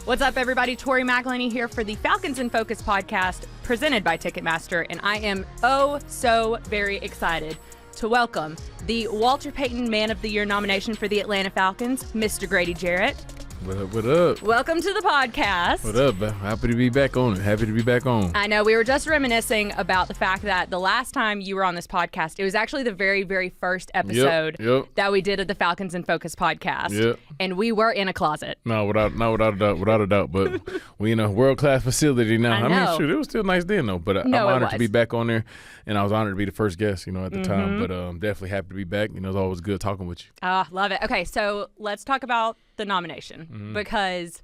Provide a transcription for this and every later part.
What's up, everybody? Tori McElhaney here for the Falcons in Focus podcast presented by Ticketmaster, and I am so very excited to welcome the Walter Payton Man of the Year nomination for the Atlanta Falcons, Mr. Grady Jarrett. What up, what up? Welcome to the podcast. What up, man? Happy to be back on it. Happy to be back on. I know, we were just reminiscing about the fact that the last time you were on this podcast, it was actually the very first episode that we did of the Falcons in Focus podcast. And we were in a closet. No, without a doubt. But we in a world-class facility now. I mean, shoot, it was still nice then, though. But I'm honored to be back on there, and I was honored to be the first guest, at the time. But definitely happy to be back. It's always good talking with you. Love it. Okay, so let's talk about the nomination because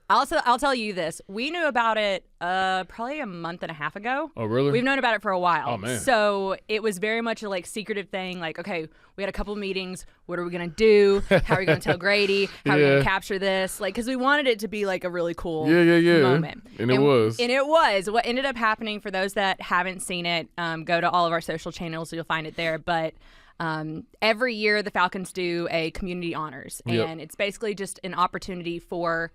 I'll tell you this. We knew about it probably a month and a half ago. Oh, really? We've known about it for a while. Oh, man. So it was very much a secretive thing. Like, okay, we had a couple of meetings. What are we going to do? How are we going to tell Grady? How are we going to capture this? Because we wanted it to be a really cool moment. And it was. And it was. What ended up happening, for those that haven't seen it, go to all of our social channels. You'll find it there. But every year the Falcons do a community honors, and it's basically just an opportunity for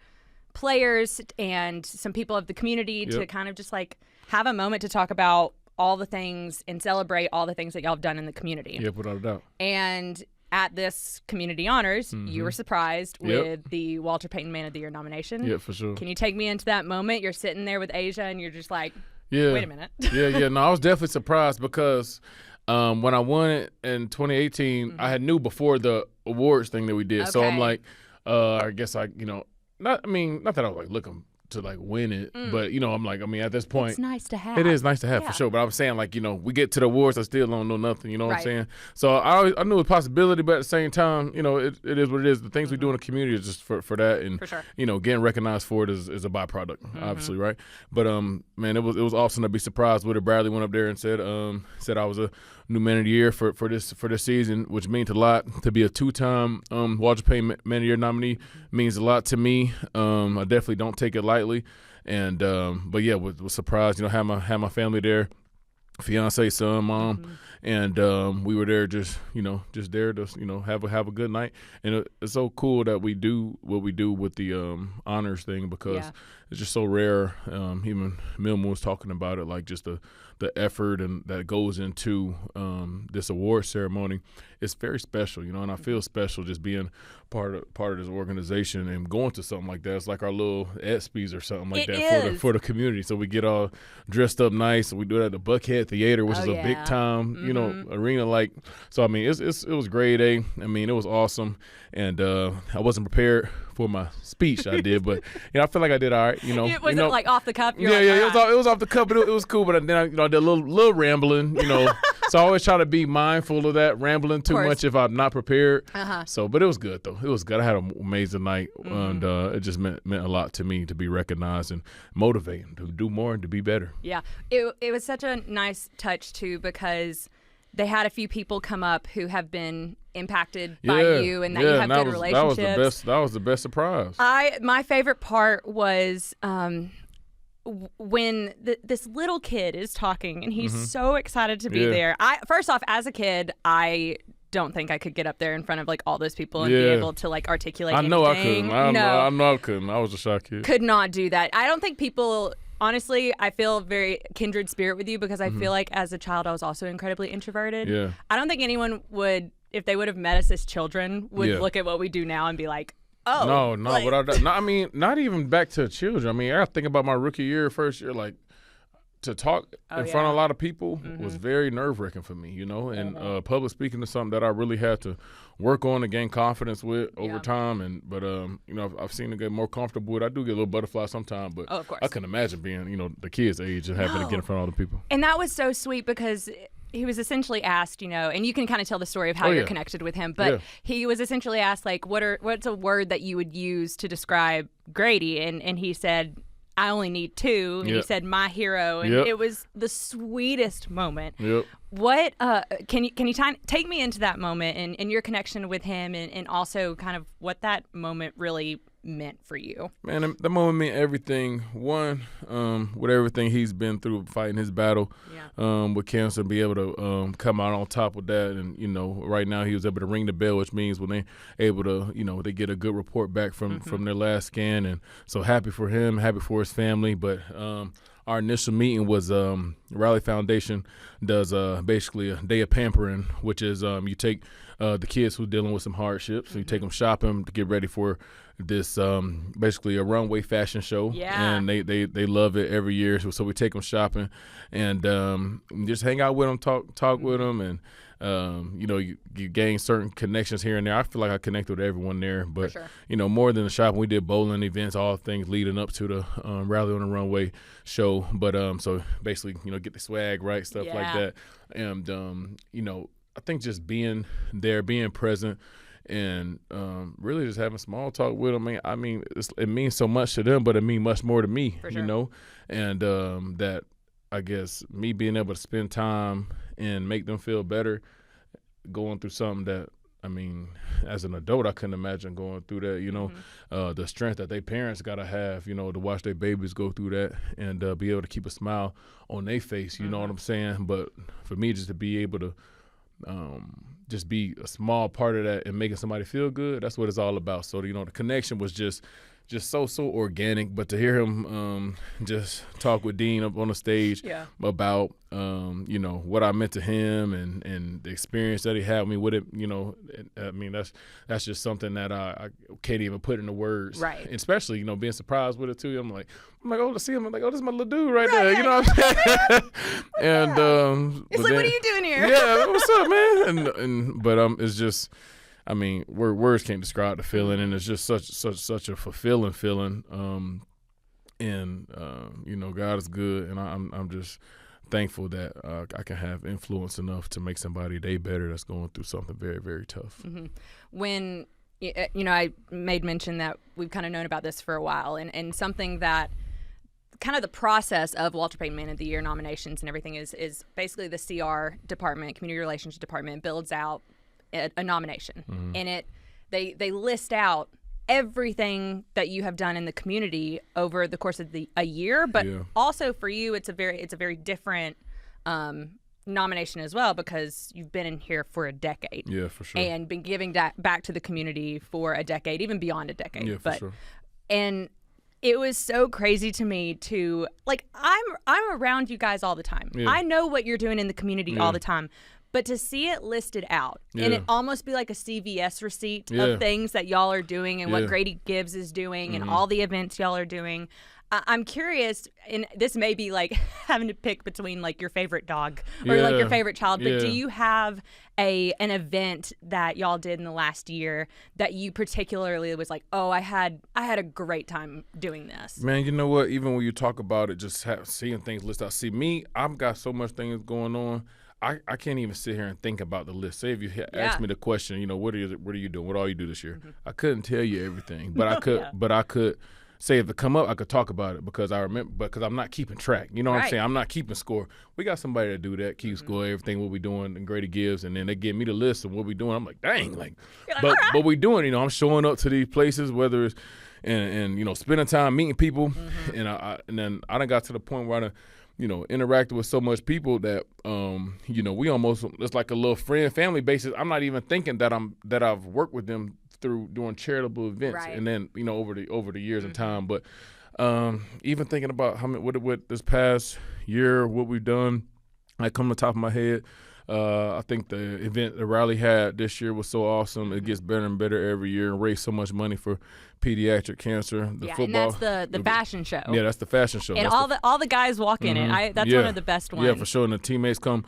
players and some people of the community to kind of just have a moment to talk about all the things and celebrate all the things that y'all have done in the community. Yeah, without a doubt. And at this community honors, you were surprised with the Walter Payton Man of the Year nomination. Yeah, for sure. Can you take me into that moment? You're sitting there with Asia and you're just like, wait a minute. No, I was definitely surprised because when I won it in 2018, I had knew before the awards thing that we did. Okay. So I'm like, I guess not that I was looking to win it, but at this point, it's nice to have. It is nice to have for sure. But I'm saying we get to the awards, I still don't know nothing. You know what I'm saying? So I knew it was a possibility, but at the same time, it is what it is. The things we do in the community is just for that, and for sure. Getting recognized for it is a byproduct, obviously, right? But man, it was awesome to be surprised with it. Bradley went up there and said I was a new Man of the Year for this season, which means a lot. To be a two-time Walter Payton Man of the Year nominee means a lot to me. I definitely don't take it lightly, and but yeah, was surprised. Have my family there, fiance, son, mom, and we were there just there to have a good night. And it's so cool that we do what we do with the honors thing because it's just so rare. Even Milman was talking about it, just the effort and that goes into this award ceremony. It's very special, and I feel special just being part of this organization and going to something like that. It's like our little ESPYs or something like that for the community. So we get all dressed up nice. We do it at the Buckhead Theater, which is a big time, arena. So I mean, it was grade A. I mean, it was awesome, and I wasn't prepared for my speech. I did, but I feel like I did all right. It wasn't off the cuff. It was off the cuff, but it was cool. But then I did a little rambling. So I always try to be mindful of that, rambling too much if I'm not prepared. So, but it was good though. It was good. I had an amazing night, and it just meant a lot to me to be recognized and motivating to do more and to be better. Yeah, it was such a nice touch too because they had a few people come up who have been impacted by you and that you have good relationships. That was the best surprise. My favorite part was when this little kid is talking and he's so excited to be there. First off, as a kid, I don't think I could get up there in front of all those people and be able to articulate anything. I know I couldn't. I know I couldn't. I was a shy kid. Could not do that. I don't think people. Honestly, I feel very kindred spirit with you because I feel like as a child I was also incredibly introverted. Yeah. I don't think anyone would, if they would have met us as children, would look at what we do now and be like, oh. No. Without that. No, I mean, not even back to children. I mean, I think about my rookie year, first year, to talk in front of a lot of people was very nerve-wracking for me, and public speaking is something that I really had to work on and gain confidence with over time. But I've seen it get more comfortable with it. I do get a little butterfly sometimes, but of course. I can imagine being, the kid's age and having to get in front of other people. And that was so sweet because he was essentially asked, and you can kind of tell the story of how you're connected with him, but he was essentially asked, what's a word that you would use to describe Grady? And he said, I only need two. And he said, my hero. And it was the sweetest moment. What can you take me into that moment and your connection with him, and also kind of what that moment really meant for you? Man, the moment meant everything. One, with everything he's been through fighting his battle with cancer, be able to come out on top with that. And, right now he was able to ring the bell, which means when they're able to, they get a good report back from their last scan. And so happy for him, happy for his family. But our initial meeting was Raleigh Foundation does basically a day of pampering, which is you take the kids who are dealing with some hardships, so you take them shopping to get ready for this basically a runway fashion show, and they love it every year. So we take them shopping and just hang out with them, talk with them, and you gain certain connections here and there. I feel like I connected with everyone there, but more than the shopping, we did bowling events, all things leading up to the Rally on the Runway show. But so basically, get the swag right, stuff like that, and I think just being there, being present, and really just having small talk with them. I mean, it means so much to them, but it means much more to me, and that I guess me being able to spend time and make them feel better going through something that, I mean, as an adult, I couldn't imagine going through that, the strength that their parents got to have, to watch their babies go through that and be able to keep a smile on their face, you know what I'm saying? But for me, just to be able to just be a small part of that and making somebody feel good, that's what it's all about. So, the connection was just so organic. But to hear him just talk with Dean up on the stage about what I meant to him and the experience that he had me with it, I mean, that's just something that I can't even put into words. Right. And especially, being surprised with it too. I'm like, oh, to see him, I'm like, oh, this is my little dude right there. You know what I'm saying? And it's like, what are you doing here? Yeah, what's up, man? But it's just, I mean, words can't describe the feeling, and it's just such a fulfilling feeling. God is good, and I'm just thankful that I can have influence enough to make somebody day better that's going through something very, very tough. Mm-hmm. When I made mention that we've kind of known about this for a while, and something that kind of the process of Walter Payton Man of the Year nominations and everything is basically the CR department, Community Relations Department, builds out a nomination, and they list out everything that you have done in the community over the course of a year, but also for you it's a very different nomination as well, because you've been in here for a decade, for sure, and been giving that back to the community for a decade, even beyond a decade, for sure. And it was so crazy to me to, like, I'm around you guys all the time. I know what you're doing in the community all the time. But to see it listed out and it almost be like a CVS receipt of things that y'all are doing and what Grady Gibbs is doing and all the events y'all are doing. I'm curious, and this may be like having to pick between like your favorite dog or like your favorite child, but do you have an event that y'all did in the last year that you particularly was like, oh, I had a great time doing this? Man, you know what? Even when you talk about it, just seeing things listed out. See, me, I've got so much things going on. I can't even sit here and think about the list. Say if you asked me the question, what are you doing? What all you do this year? I couldn't tell you everything, but I could say if it come up, I could talk about it because I remember, because I'm not keeping track. You know what I'm saying? I'm not keeping score. We got somebody to do that, keep score, everything what we doing, and Grady Gibbs, and then they give me the list of what we doing. I'm like, dang, but we doing. I'm showing up to these places, whether it's and spending time meeting people, and then I done got to the point where I done, interacted with so much people that, we almost, it's like a little family basis. I'm not even thinking that I've worked with them through doing charitable events, and then over the years and time. But even thinking about what this past year, what we've done, I come to the top of my head. I think the event that Raleigh had this year was so awesome. It gets better and better every year and raised so much money for pediatric cancer. The football, and that's the fashion show. Yeah, that's the fashion show. And all the guys walk in it. That's one of the best ones. Yeah, for sure. And the teammates come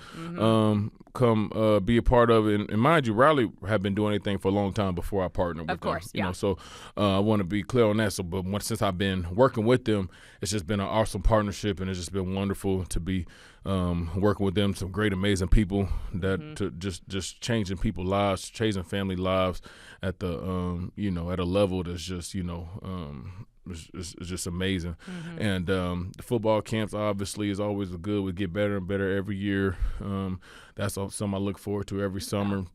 be a part of it. And mind you, Raleigh have been doing anything for a long time before I partnered with them. Of course, So I want to be clear on that. So, but since I've been working with them, it's just been an awesome partnership, and it's just been wonderful to be working with them. Some great, amazing people that to just changing people's lives, changing family lives at the at a level that's just is just amazing. And the football camps obviously is always good. We get better and better every year. That's something I look forward to every summer.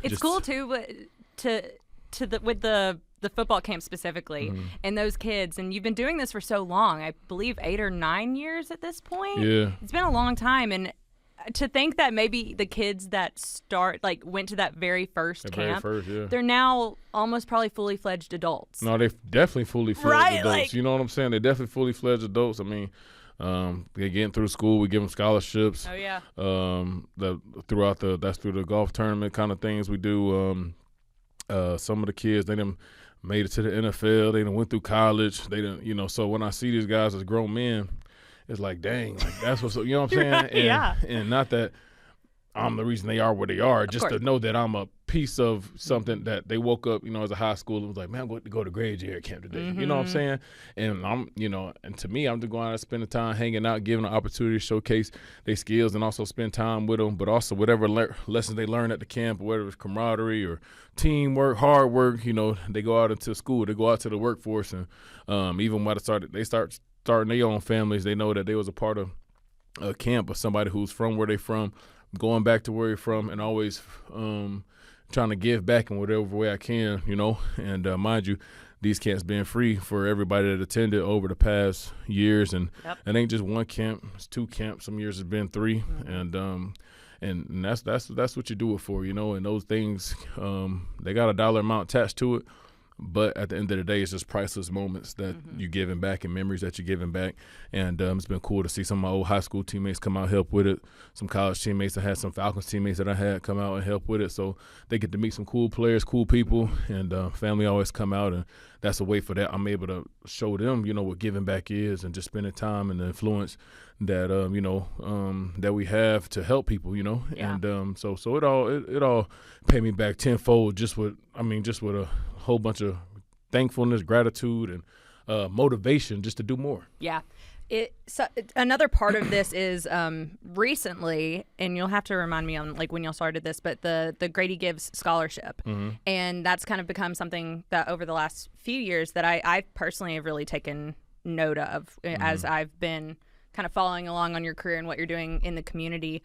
It's cool too, with the football camp specifically, and those kids. And you've been doing this for so long. I believe 8 or 9 years at this point. Yeah, it's been a long time, and to think that maybe the kids that went to that very first camp, they're now almost probably fully fledged adults. No, they're definitely fully fledged adults. Like, you know what I'm saying? They're definitely fully fledged adults. I mean, they're getting through school. We give them scholarships. Oh yeah. That's through the golf tournament kind of things we do. Some of the kids, they done made it to the NFL. They done went through college. They done, so when I see these guys as grown men, it's like, dang, like that's what's, you know what I'm saying? Right, and, and not that I'm the reason they are where they are, just to know that I'm a piece of something that they woke up, as a high schooler, and was like, man, I'm going to go to Grady Jarrett camp today. You know what I'm saying? And I'm, and to me, I'm just going out and spending time hanging out, giving an opportunity to showcase their skills and also spend time with them, but also whatever lessons they learn at the camp, whether it's camaraderie or teamwork, hard work, they go out into school, they go out to the workforce, and even when they start starting their own families, they know that they was a part of a camp of somebody who's from where they from, going back to where you're from, and always trying to give back in whatever way I can, And mind you, these camps being free for everybody that attended over the past years, and it ain't just one camp; it's 2 camps. Some years it's been 3, and that's what you do it for, And those things, they got a dollar amount attached to it. But at the end of the day, it's just priceless moments that you're giving back and memories that you're giving back. And it's been cool to see some of my old high school teammates come out and help with it. Some college teammates. I had some Falcons teammates that I had come out and help with it. So they get to meet some cool players, cool people, and family always come out. And that's a way for that. I'm able to show them, what giving back is, and just spending time and the influence that, that we have to help people, Yeah. And so it all paid me back tenfold just with a whole bunch of thankfulness, gratitude, and motivation just to do more. Yeah. Another part of this is recently, and you'll have to remind me on when y'all started this, but the Grady Gives scholarship, and that's kind of become something that over the last few years that I personally have really taken note of as I've been kind of following along on your career and what you're doing in the community.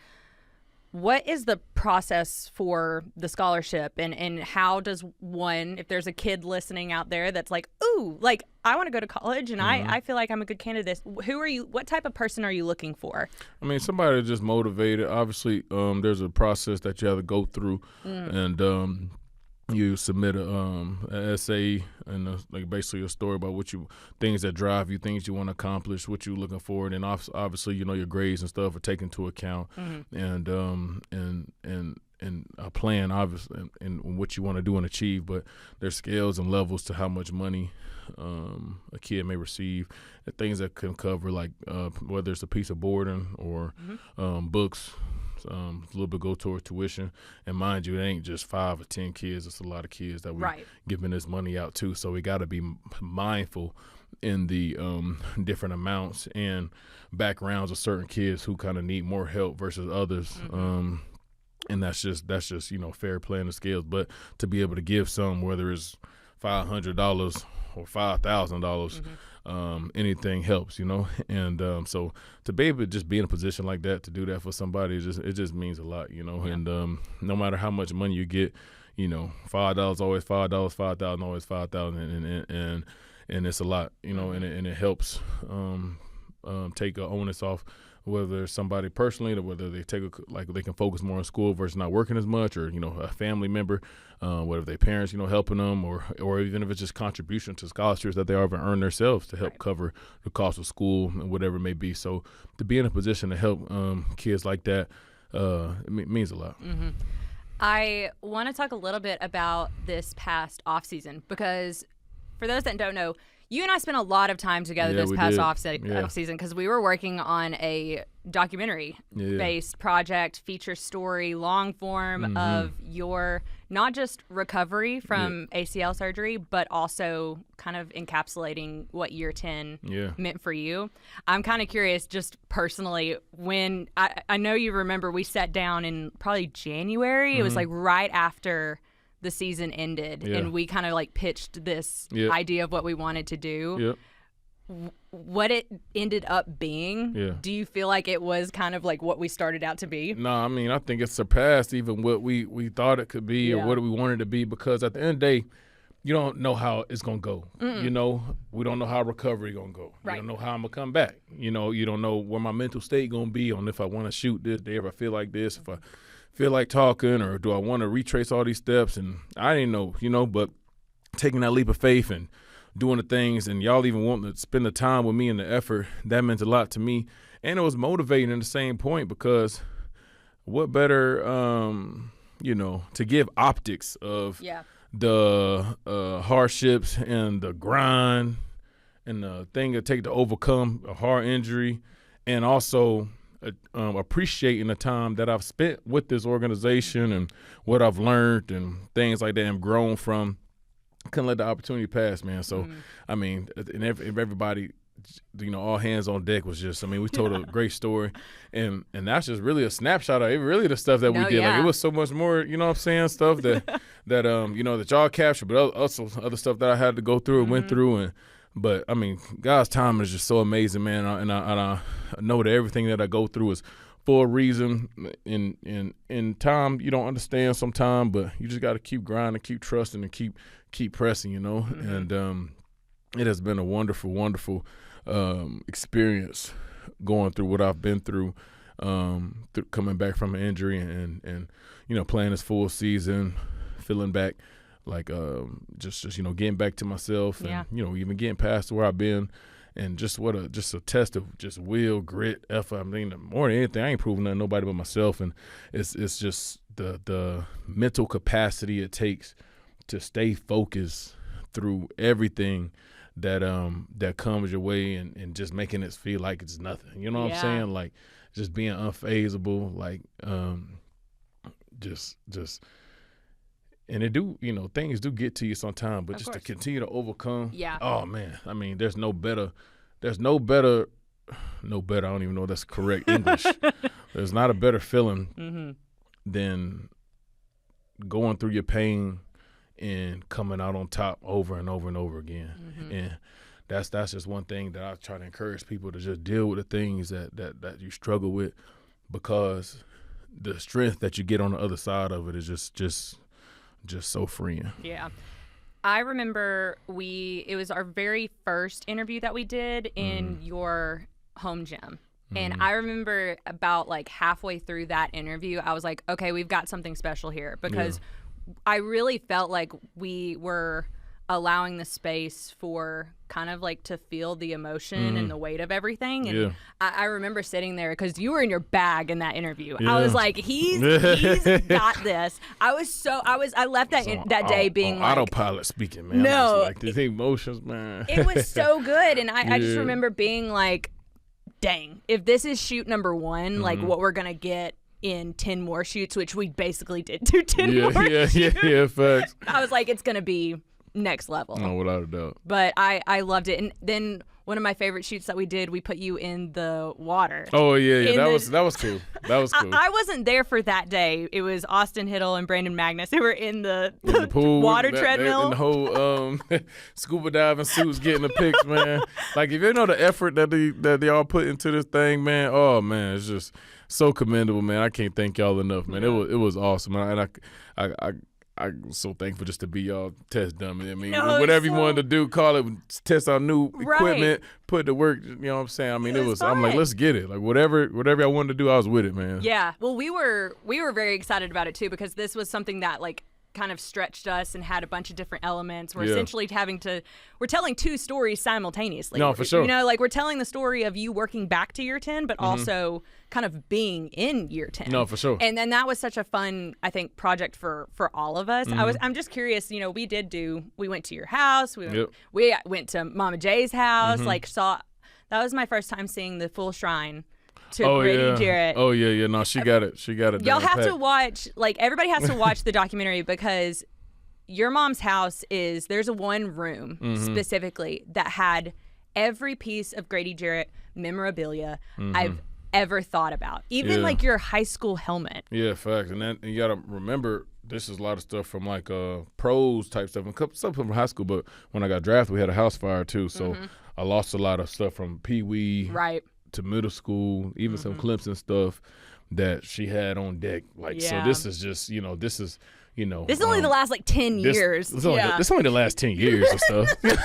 What is the process for the scholarship, and how does one, if there's a kid listening out there that's like, ooh, I want to go to college and I feel like I'm a good candidate. What type of person are you looking for? I mean, somebody just motivated. Obviously, there's a process that you have to go through, and you submit an essay and basically a story about things that drive you, things you want to accomplish, what you're looking for, and obviously your grades and stuff are taken into account, and a plan obviously and what you want to do and achieve. But there's scales and levels to how much money a kid may receive, and things that can cover whether it's a piece of boarding or books. A little bit go toward tuition, and mind you, it ain't just 5 or 10 kids. It's a lot of kids that we're giving this money out to. So we got to be mindful in the different amounts and backgrounds of certain kids who kind of need more help versus others. And that's just fair play in the scales. But to be able to give some, whether it's $500 or $5,000. Anything helps, and so to be able to just be in a position like that, to do that for somebody, it just means a lot, and no matter how much money you get, $5 always $5, $5,000 always $5,000, and it's a lot, and it helps take a onus off, whether it's somebody personally or whether they they can focus more on school versus not working as much, or a family member, whether their parents helping them, or even if it's just contribution to scholarships that they already earn themselves to help cover the cost of school and whatever it may be. So to be in a position to help kids like that, it means a lot. I want to talk a little bit about this past off season, because for those that don't know, you and I spent a lot of time together this past off season because we were working on a documentary-based project, feature story, long form of your not just recovery from ACL surgery, but also kind of encapsulating what year 10 meant for you. I'm kind of curious, just personally, when I know you remember we sat down in probably January. It was right after the season ended and we kind of like pitched this idea of what we wanted to do, what it ended up being, do you feel like it was kind of like what we started out to be? No, I mean, I think it surpassed even what we thought it could be or what we wanted to be, because at the end of the day, you don't know how it's going to go. You know, we don't know how recovery going to go. Right. We don't know how I'm going to come back. You know, you don't know where my mental state going to be on if I want to shoot this day, if I feel like this, if I feel like talking, or do I want to retrace all these steps? And I didn't know, you know, but taking that leap of faith and doing the things, and y'all even wanting to spend the time with me and the effort, that meant a lot to me. And it was motivating at the same point, because what better, you know, to give optics of the hardships and the grind and the thing it take to overcome a hard injury, and also appreciating the time that I've spent with this organization and what I've learned and things like that and grown from. Couldn't let the opportunity pass, man. So, I mean, and everybody, you know, all hands on deck was just, I mean, we told a great story, and that's just really a snapshot of it, really the stuff that we did. Like, it was so much more, you know what I'm saying, stuff that you know, that y'all captured, but also other stuff that I had to go through and went through. But I mean, God's timing is just so amazing, man. And I know that everything that I go through is for a reason. In time, you don't understand sometimes, but you just got to keep grinding, keep trusting, and keep pressing, you know. And it has been a wonderful, wonderful experience going through what I've been through, coming back from an injury and you know, playing this full season, feeling back. Like just you know, getting back to myself, and you know, even getting past where I've been, and just a test of just will, grit, effort. I mean, more than anything, I ain't proving nothing to nobody but myself, and it's just the mental capacity it takes to stay focused through everything that comes your way, and just making it feel like it's nothing. You know what I'm saying? Like just being unfazable, like just. And it do, you know, things do get to you sometimes, but just to continue to overcome. Oh man, I mean, there's no better. I don't even know if that's correct English. There's not a better feeling than going through your pain and coming out on top over and over and over again. And that's just one thing that I try to encourage people to just deal with the things that you struggle with, because the strength that you get on the other side of it is just so freeing. Yeah. I remember it was our very first interview that we did in your home gym. And I remember about like halfway through that interview, I was like, okay, we've got something special here, because I really felt like we were allowing the space for kind of like to feel the emotion and the weight of everything. And I remember sitting there, because you were in your bag in that interview. I was like, he's got this. I left that day being like autopilot speaking, man. No, like these emotions, man. It was so good. And I just remember being like, dang, if this is shoot number one, like what we're gonna get in 10 more shoots, which we basically did do 10 more shoots. Yeah, facts. I was like, it's gonna be next level. No, without a doubt. But I loved it. And then one of my favorite shoots that we did, we put you in the water. Oh yeah. That was cool. That was cool. I wasn't there for that day. It was Austin Hiddle and Brandon Magnus who were in the pool, water treadmill. And the whole scuba diving suits getting the pics, man. Like, if you know the effort that they all put into this thing, man. Oh man, it's just so commendable, man. I can't thank y'all enough, man. It was awesome, and I'm so thankful just to be y'all test dummy. I mean, whatever you wanted to do, call it, test our new equipment, put the work, you know what I'm saying? I mean, it was I'm like, let's get it. Like, whatever I wanted to do, I was with it, man. Yeah. Well, we were very excited about it too, because this was something that like kind of stretched us and had a bunch of different elements. We're essentially we're telling two stories simultaneously. No, for sure. You know, like we're telling the story of you working back to year 10, but also kind of being in year 10. No, for sure. And then that was such a fun, I think, project for all of us. I'm just curious, you know, we went to your house. We went to Mama J's house, that was my first time seeing the full shrine to Grady Jarrett. Oh yeah. No, she got it. Y'all have to watch, like, everybody has to watch the documentary, because your mom's house there's a one room specifically that had every piece of Grady Jarrett memorabilia I've ever thought about. Even like your high school helmet. Yeah, facts. And you got to remember this is a lot of stuff from like pros type stuff and stuff from high school. But when I got drafted, we had a house fire too, so I lost a lot of stuff from Pee Wee to middle school, even some Clemson stuff that she had on deck. Like so, this is just this is. This is only the last like 10 years. This only the last 10 years of stuff. And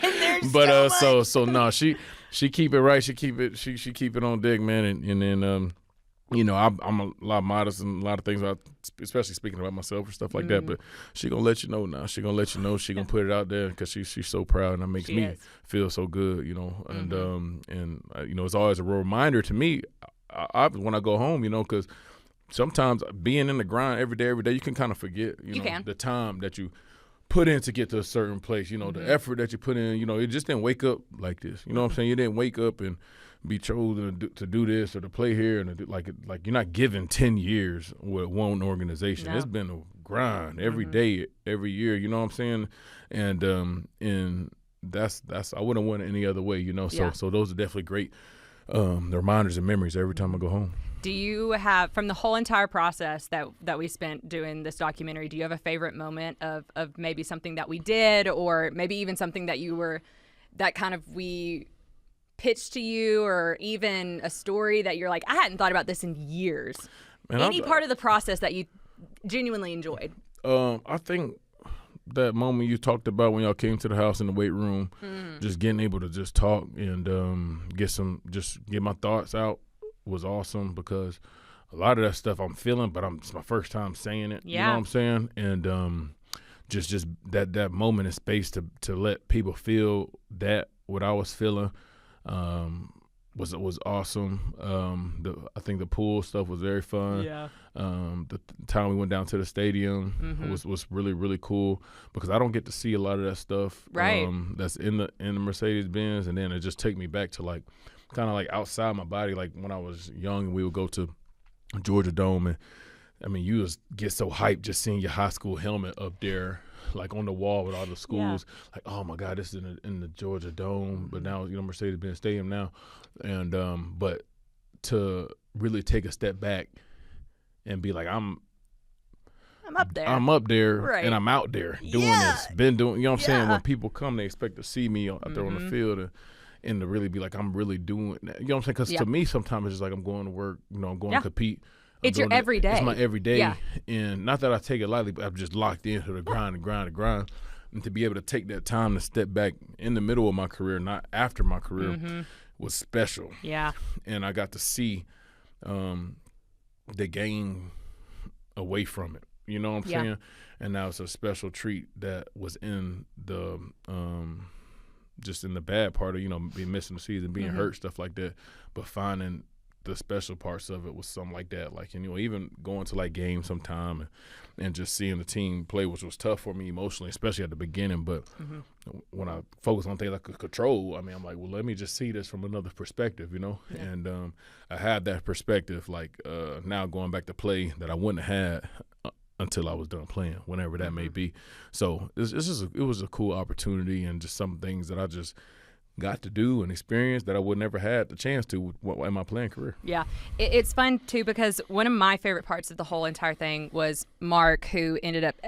there's but so no, she keep it right. She keep it on deck, man. And then I'm a lot modest and a lot of things, especially speaking about myself or stuff like that. But she gonna let you know now. She gonna let you know. She gonna put it out there because she's so proud, and that makes me feel so good. And it's always a reminder to me. When I go home, because sometimes being in the grind every day, you can kind of forget, the time that you put in to get to a certain place, the effort that you put in, it just didn't wake up like this. You know what I'm saying? You didn't wake up and be chosen to do this or to play here. And like you're not given 10 years with one organization. No. It's been a grind every day, every year, you know what I'm saying? And that's I wouldn't want it any other way, So those are definitely great reminders and memories every time I go home. Do you have, from the whole entire process that we spent doing this documentary, do you have a favorite moment of maybe something that we did, or maybe even something that we pitched to you, or even a story that you're like, I hadn't thought about this in years? Man, any part of the process that you genuinely enjoyed? I think that moment you talked about when y'all came to the house in the weight room, just getting able to just talk and get my thoughts out was awesome, because a lot of that stuff I'm feeling, but it's my first time saying it. You know what I'm saying? And just that moment in space to let people feel that what I was feeling was awesome. I think the pool stuff was very fun. Yeah. The time we went down to the stadium was really, really cool, because I don't get to see a lot of that stuff that's in the Mercedes-Benz, and then it just take me back to like kind of like outside my body, like when I was young and we would go to Georgia Dome, and I mean, you just get so hyped just seeing your high school helmet up there, like on the wall with all the schools. Like, oh my God, this is in the Georgia Dome, but now Mercedes-Benz Stadium now, and but to really take a step back and be like, I'm up there, and I'm out there doing this, been doing. You know what I'm saying? When people come, they expect to see me out there on the field. And to really be like, I'm really doing that. You know what I'm saying? Because to me, sometimes it's just like I'm going to work, I'm going to compete. It's your everyday. It's my everyday. Yeah. And not that I take it lightly, but I'm just locked into the grind. And to be able to take that time to step back in the middle of my career, not after my career, was special. Yeah. And I got to see the game away from it. You know what I'm saying? And that was a special treat that was in the just in the bad part of, being missing the season, being hurt, stuff like that. But finding the special parts of it was something like that. Like, even going to like games sometime and just seeing the team play, which was tough for me emotionally, especially at the beginning. But when I focus on things like control, I mean, I'm like, well, let me just see this from another perspective, Yeah. And I had that perspective, like now going back to play that I wouldn't have had until I was done playing, whenever that may be. So it was a cool opportunity, and just some things that I just got to do and experience that I would never had the chance to in my playing career. Yeah, it's fun too, because one of my favorite parts of the whole entire thing was Mark, who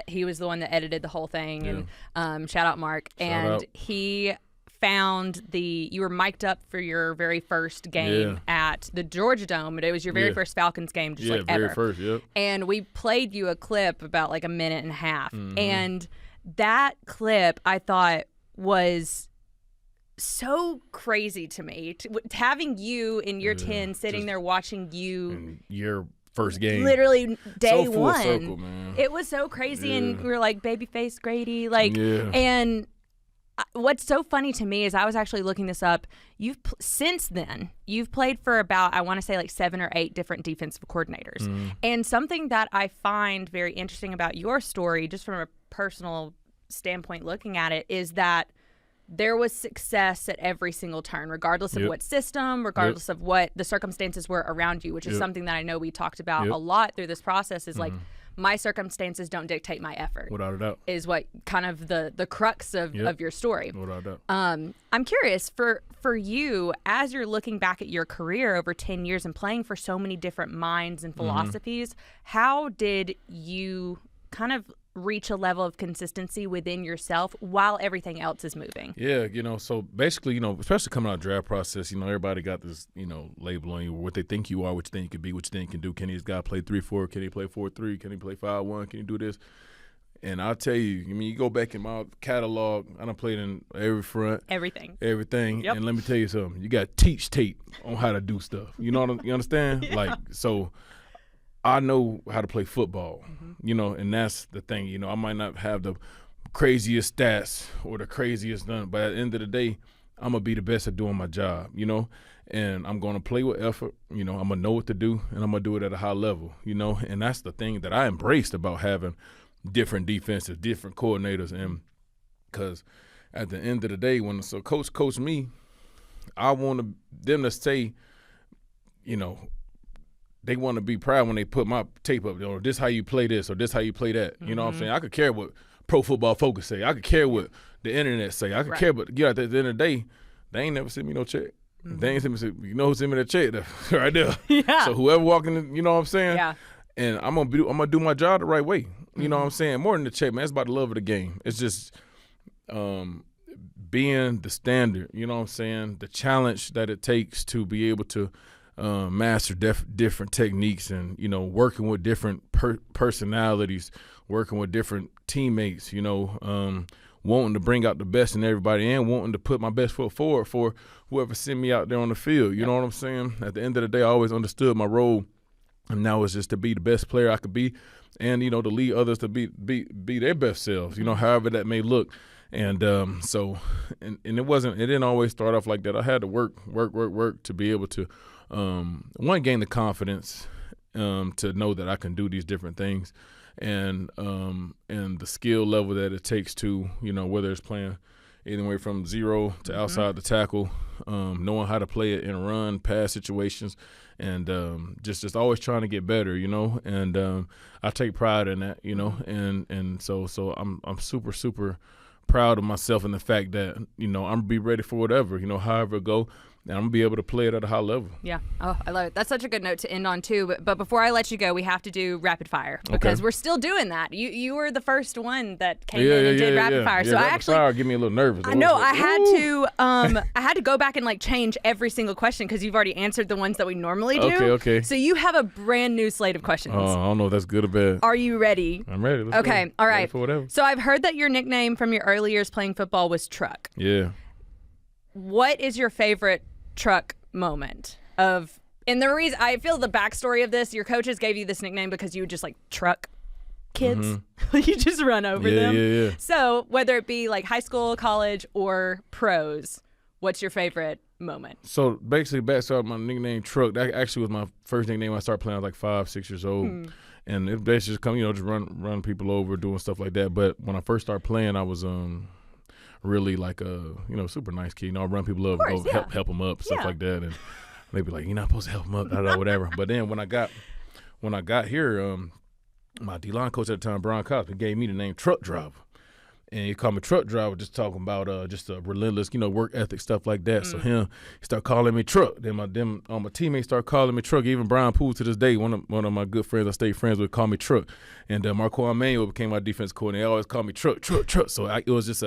he was the one that edited the whole thing, and shout out Mark, he found you were mic'd up for your very first game at the Georgia Dome, but it was your very first Falcons game, just like ever. Yeah, very first, And we played you a clip about like a minute and a half. And that clip I thought was so crazy to me. Having you in year 10 sitting there watching you. In your first game. Literally day so full one. Circle, man. It was so crazy, and we were like, babyface Grady. And what's so funny to me is I was actually looking this up. Since then, you've played for about, I want to say like 7 or 8 different defensive coordinators. And something that I find very interesting about your story, just from a personal standpoint looking at it, is that there was success at every single turn, regardless of what system, regardless of what the circumstances were around you, which is something that I know we talked about a lot through this process, is like my circumstances don't dictate my effort. Without a doubt. Is what kind of the crux of your story. Without a doubt. I'm curious, for you, as you're looking back at your career over 10 years and playing for so many different minds and philosophies, how did you kind of reach a level of consistency within yourself while everything else is moving? Yeah, so basically, especially coming out of the draft process, everybody got this, label on you, what they think you are, what you think you could be, what you think you can do. Can this guy play 3-4? Can he play 4-3? Can he play 5-1? Can he do this? And I'll tell you, you go back in my catalog, I done played in every front. Everything. Yep. And let me tell you something. You got to teach tape on how to do stuff. You understand? Yeah. So I know how to play football, and that's the thing. I might not have the craziest stats or the craziest done, but at the end of the day, I'm going to be the best at doing my job, and I'm going to play with effort. I'm going to know what to do, and I'm going to do it at a high level, and that's the thing that I embraced about having different defenses, different coordinators, and because at the end of the day, when coach coached me, I want them to say, they want to be proud when they put my tape up, or this how you play this, or this how you play that. You know what I'm saying? I could care what Pro Football Focus say. I could care what the internet say. I could care, but at the end of the day, they ain't never sent me no check. They ain't sent me. Who sent me that check? Right there. Yeah. So whoever walking in, you know what I'm saying? Yeah. And I'm gonna do my job the right way. You know what I'm saying? More than the check, man. It's about the love of the game. It's just being the standard. You know what I'm saying? The challenge that it takes to be able to master different techniques, and working with different personalities, working with different teammates, wanting to bring out the best in everybody, and wanting to put my best foot forward for whoever sent me out there on the field. You know what I'm saying? At the end of the day, I always understood my role, and now it's just to be the best player I could be, and to lead others to be their best selves, however that may look. And so it didn't always start off like that. I had to work to be able to gain the confidence to know that I can do these different things, and the skill level that it takes to, whether it's playing anywhere from zero to outside the tackle, knowing how to play it in run, pass situations, and just always trying to get better, and I take pride in that, and so I'm super, super proud of myself and the fact that, I'm going to be ready for whatever, however it go. And I'm going to be able to play it at a high level. Yeah. Oh, I love it. That's such a good note to end on, too. But before I let you go, we have to do rapid fire because we're still doing that. You were the first one that came in and did rapid fire. So rapid fire give me a little nervous. I know. I had to go back and change every single question because you've already answered the ones that we normally do. Okay. So you have a brand new slate of questions. I don't know if that's good or bad. Are you ready? I'm ready. Let's go. All right. Ready for whatever. So I've heard that your nickname from your early years playing football was Truck. Yeah. What is your favorite Truck moment and the reason I feel the backstory of this, your coaches gave you this nickname because you would just truck kids. You just run over them. Yeah. So whether it be high school, college, or pros, what's your favorite moment? So basically, backstory, my nickname Truck, that actually was my first nickname. I started playing, I was 5, 6 years old. And it basically just come, just run people over, doing stuff like that. But when I first started playing, I was really super nice kid. I run people up, help them up, stuff like that, and they'd be like, "You're not supposed to help them up," whatever. But then when I got here, my D-line coach at the time, Brian Cosby, gave me the name Truck Driver, and he called me Truck Driver, just talking about just a relentless, work ethic, stuff like that. So he started calling me Truck. Then my teammates started calling me Truck. Even Brian Poole to this day, one of my good friends I stayed friends with, call me Truck. And Marco Emmanuel became my defense coordinator. They always call me Truck. So it was just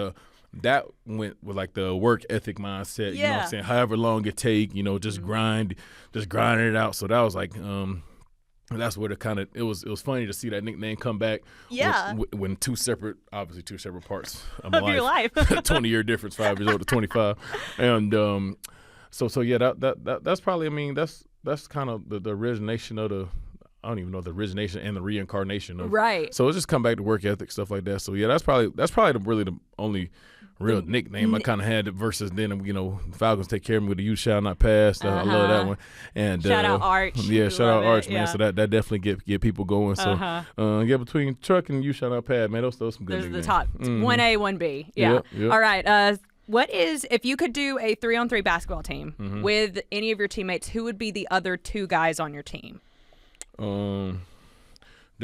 that went with the work ethic mindset, you know what I'm saying? However long it take, just grinding it out. So that was that's where it was funny to see that nickname come back. Yeah. When two separate parts of my your life. 20-year difference, 5 years old to 25. And so yeah, that's probably, that's kind of the origination of I don't even know the origination and the reincarnation of. Right. So it's just come back to work ethic, stuff like that. So yeah, that's probably the only real nickname I kind of had versus then, Falcons take care of me with the "You shall not pass." I love that one. And shout out Arch. Yeah, shout out Arch, man. Yeah. So that definitely get people going. So between Truck and "You shall not pass," man, those some good nicknames. Those are the top 1A, 1B. Yeah. Yep. All right. What is, if you could do a 3-on-3 basketball team with any of your teammates, who would be the other two guys on your team? Definitely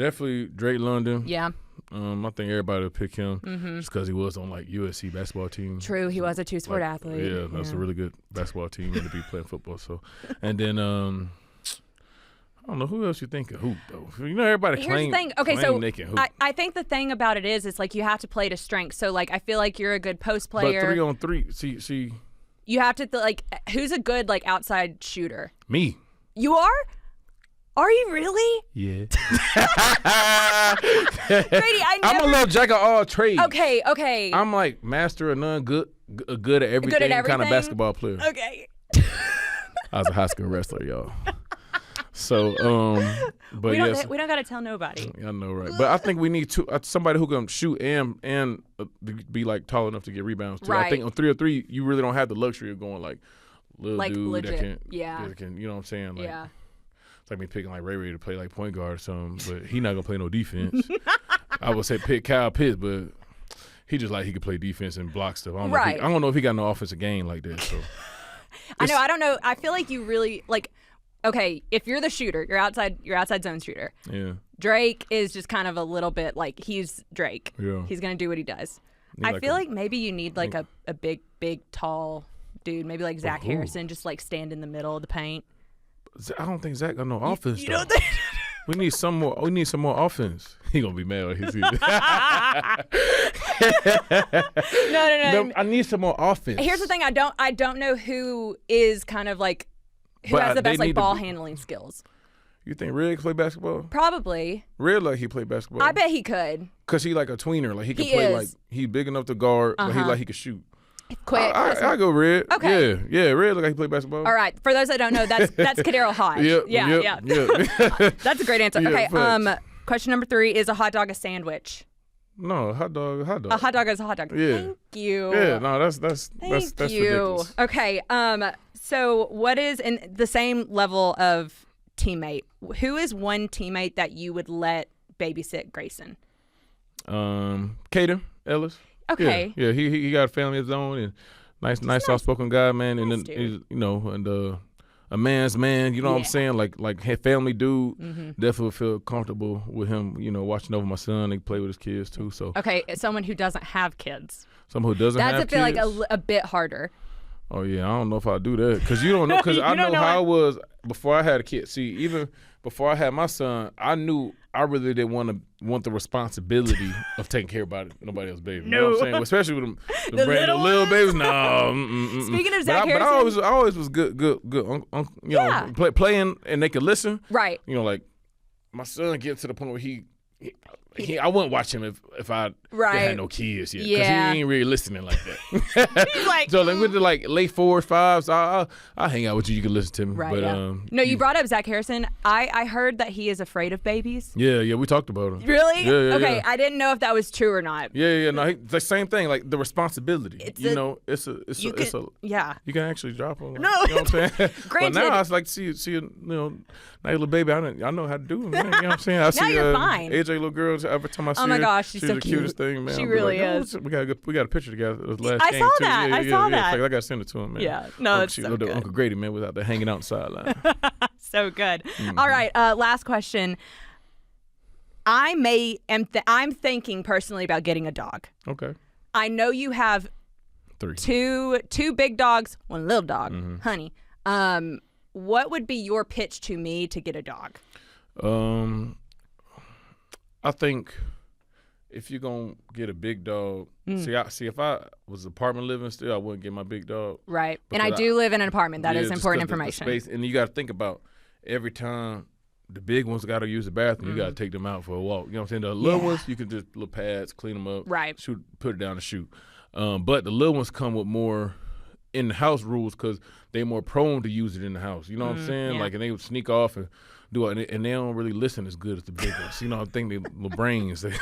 Definitely Drake London. Yeah. I think everybody would pick him just because he was on like USC basketball team. True, he was a two-sport athlete. Yeah, that's a really good basketball team to be playing football. So, and then I don't know who else you think of hoop though. You know, everybody claim. Here's the thing. Okay, so they can hoop. I think the thing about it is, it's like you have to play to strength. So like I feel like you're a good post player. But 3-on-3, see. You have to like, who's a good like outside shooter? Me. You are? Are you really? Yeah. Grady, I'm a little jack of all trades. Okay. I'm like master of none, good at everything, kind of basketball player. Okay. I was a high school wrestler, y'all. So, but we don't got to tell nobody. I know, right? But I think we need somebody who can shoot and be like tall enough to get rebounds too. Right. I think on 3-on-3, you really don't have the luxury of going like little like dude legit. that can, you know what I'm saying? Like, yeah. It's like me picking like Ray to play like point guard or something, but he not gonna play no defense. I would say pick Kyle Pitts, but he just like he could play defense and block stuff. I don't know if he got no offensive game like that. So I don't know. I feel like you really like. Okay, if you're the shooter, you're outside zone shooter. Yeah. Drake is just kind of a little bit like he's Drake. Yeah. He's gonna do what he does. I feel like maybe you need like a big, tall dude, maybe like Zach Harrison, just like stand in the middle of the paint. I don't think Zach got no offense. You don't think? We need some more. We need some more offense. He gonna be mad when he sees it. No. I need some more offense. Here's the thing. I don't know who is kind of like who has the best like ball handling skills. You think Red can play basketball? Probably. Red like he play basketball. I bet he could. Cause he like a tweener. Like he can play like he big enough to guard, but he could shoot. Quick. I go Red. Okay. Yeah. Red look like he play basketball. All right. For those that don't know, that's Kadero Hodge. Yeah. That's a great answer. Okay. Question number 3 is a hot dog a sandwich? No, hot dog. A hot dog is a hot dog. Yeah. Thank you. Yeah. No, that's ridiculous. Okay. So what is in the same level of teammate? Who is one teammate that you would let babysit Grayson? Caden Ellis. Okay. Yeah. He got a family of his own and nice soft-spoken guy, man. And then he's, a man's man. You know what I'm saying? Like family dude. Definitely feel comfortable with him. Watching over my son. He play with his kids too. So okay, someone who doesn't have kids. Someone who doesn't have kids. That's I feel like a bit harder. Oh yeah, I don't know if I do that because you don't know because I know how I was before I had a kid. See, even before I had my son, I knew I really didn't want the responsibility of taking care about nobody else's baby. You know what I'm saying? Especially with the little babies. No. Speaking of Zach Harrison, but I always was good. Playing and they could listen. Right. Like my son gets to the point where I wouldn't watch him if I had no kids yet because he ain't really listening like that. He's like, so like with the like late 4s, 5s, I'll hang out with you. You can listen to me. Right. But, no, you brought up Zach Harrison. I heard that he is afraid of babies. Yeah, we talked about him. Really? Yeah. Okay, I didn't know if that was true or not. Yeah. No, the same thing. Like the responsibility. You can actually drop him. No, you know what I'm saying. Granted, but now I like to see a nice little baby. I know how to do it. Man. You know what I'm saying. I see you're fine. AJ little girl. Every time I see her, oh my gosh, she's so the cute. Cutest thing, man. She really is. We got a picture together. It was last I game saw too. that. I saw that. I got to send it to him, man. Yeah, no, it's so good. Uncle Grady, man, was out there hanging out on the sideline. So good. All right, last question. I'm thinking personally about getting a dog. Okay. I know you have 3. Two big dogs, one little dog, honey. What would be your pitch to me to get a dog? I think if you're gonna get a big dog, see if I was apartment living still, I wouldn't get my big dog. Right, and I do live in an apartment. That is important information. The space, and you got to think about every time the big ones got to use the bathroom, you got to take them out for a walk. You know what I'm saying? The little ones, you can just little pads, clean them up, right? Put it down and shoot. But the little ones come with more in-house rules because they're more prone to use it in the house. You know what I'm saying? Yeah. Like, and they would sneak off and do it, and they don't really listen as good as the big ones. You know, I think they little brains. They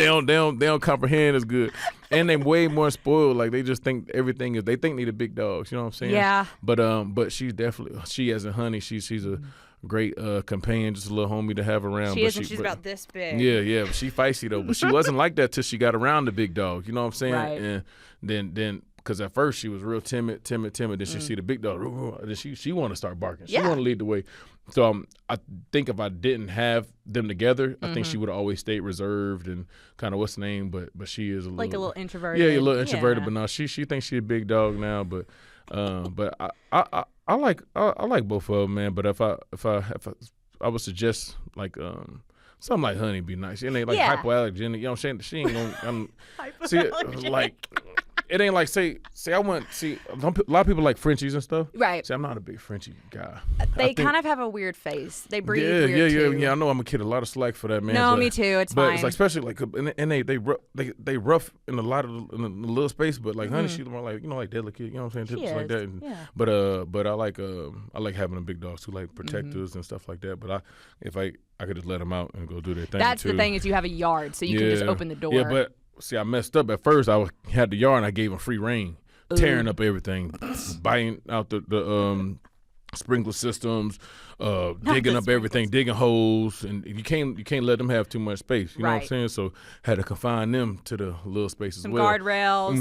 don't comprehend as good, and they're way more spoiled. Like they just think everything is. They think they're the big dogs. You know what I'm saying? Yeah. But she's definitely as a honey. She's a great companion, just a little homie to have around. She's about this big. Yeah. But she feisty though. But she wasn't like that till she got around the big dog. You know what I'm saying? Right. And then. because at first she was real timid. Then she see the big dog. Then she want to start barking. She want to lead the way. So I think if I didn't have them together, I think she would have always stayed reserved and kind of what's the name. But she is a little introverted. Yeah, a little introverted. But no, she thinks she's a big dog now. But I like both of them, man. But if I would suggest like something like Honey be nice. It ain't like hypoallergenic. You know what I'm saying? She ain't gonna see like. It ain't like say I want a lot of people like Frenchies and stuff. Right. See, I'm not a big Frenchie guy. They kind of have a weird face. They breathe weird too. Yeah. I know I'm gonna get a lot of slack for that, man. No, me too. It's but fine. It's like especially like and they rough in a lot of in a little space. But like Honey, she's more like like delicate. You know what I'm saying? Tips like that. And, but I like having them big dogs too, like protectors and stuff like that. But if I could just let them out and go do their thing. That's too. the thing is you have a yard, so you can just open the door. Yeah, but. See, I messed up at first. I had the yard and I gave him free rein, tearing up everything, biting out the sprinkler systems, digging up everything, digging holes, and you can't let them have too much space. You know what I'm saying? So had to confine them to the little space as well.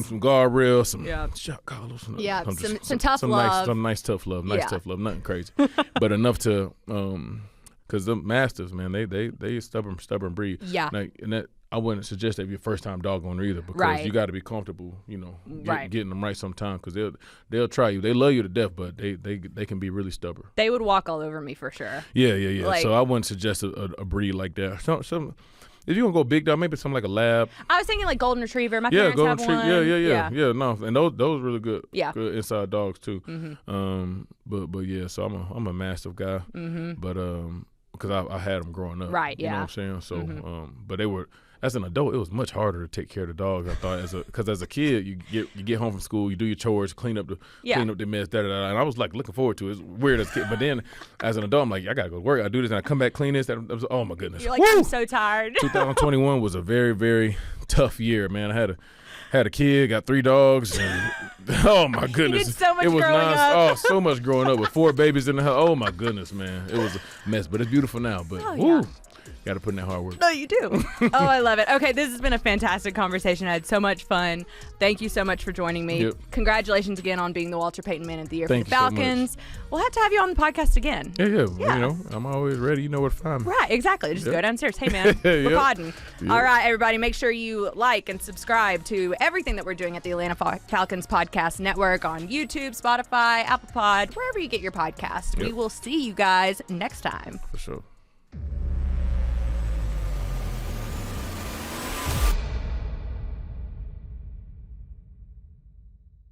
Some guardrails, some shot collars, some tough love, some nice tough love, nothing crazy, but enough to because the masters, man, they stubborn breed. Yeah, and that. I wouldn't suggest that if you're first time dog owner either because you got to be comfortable, getting them right sometime because they'll try you. They love you to death, but they can be really stubborn. They would walk all over me for sure. Yeah. Like, so I wouldn't suggest a breed like that. Some if you're gonna go big dog, maybe something like a lab. I was thinking like golden retriever. My parents golden have one. Yeah. No, and those really good. Yeah. Good inside dogs too. But yeah, so I'm a mastiff guy. But because I had them growing up. Right. You know what I'm saying? So but they were. As an adult, it was much harder to take care of the dogs. I thought, because as a kid, you get home from school, you do your chores, clean up the mess, and I was like looking forward to it. It's weird as a kid, but then as an adult, I'm like, I gotta go to work. I do this, and I come back clean this. Oh my goodness! You're like, I'm so tired. 2021 was a very, very tough year, man. I had a kid, got 3 dogs, and oh my goodness, you did so much growing up. Oh, so much growing up with 4 babies in the house. Oh my goodness, man, it was a mess, but it's beautiful now. But got to put in that hard work. No, you do. Oh, I love it. Okay, this has been a fantastic conversation. I had so much fun. Thank you so much for joining me. Yep. Congratulations again on being the Walter Payton Man of the Year for the Thank you so Falcons. We'll have to have you on the podcast again. Yeah. I'm always ready. You know where to find me. Right, exactly. Just go downstairs. Hey, man, we're podding. All right, everybody, make sure you like and subscribe to everything that we're doing at the Atlanta Falcons Podcast Network on YouTube, Spotify, Apple Pod, wherever you get your podcast. We will see you guys next time. For sure.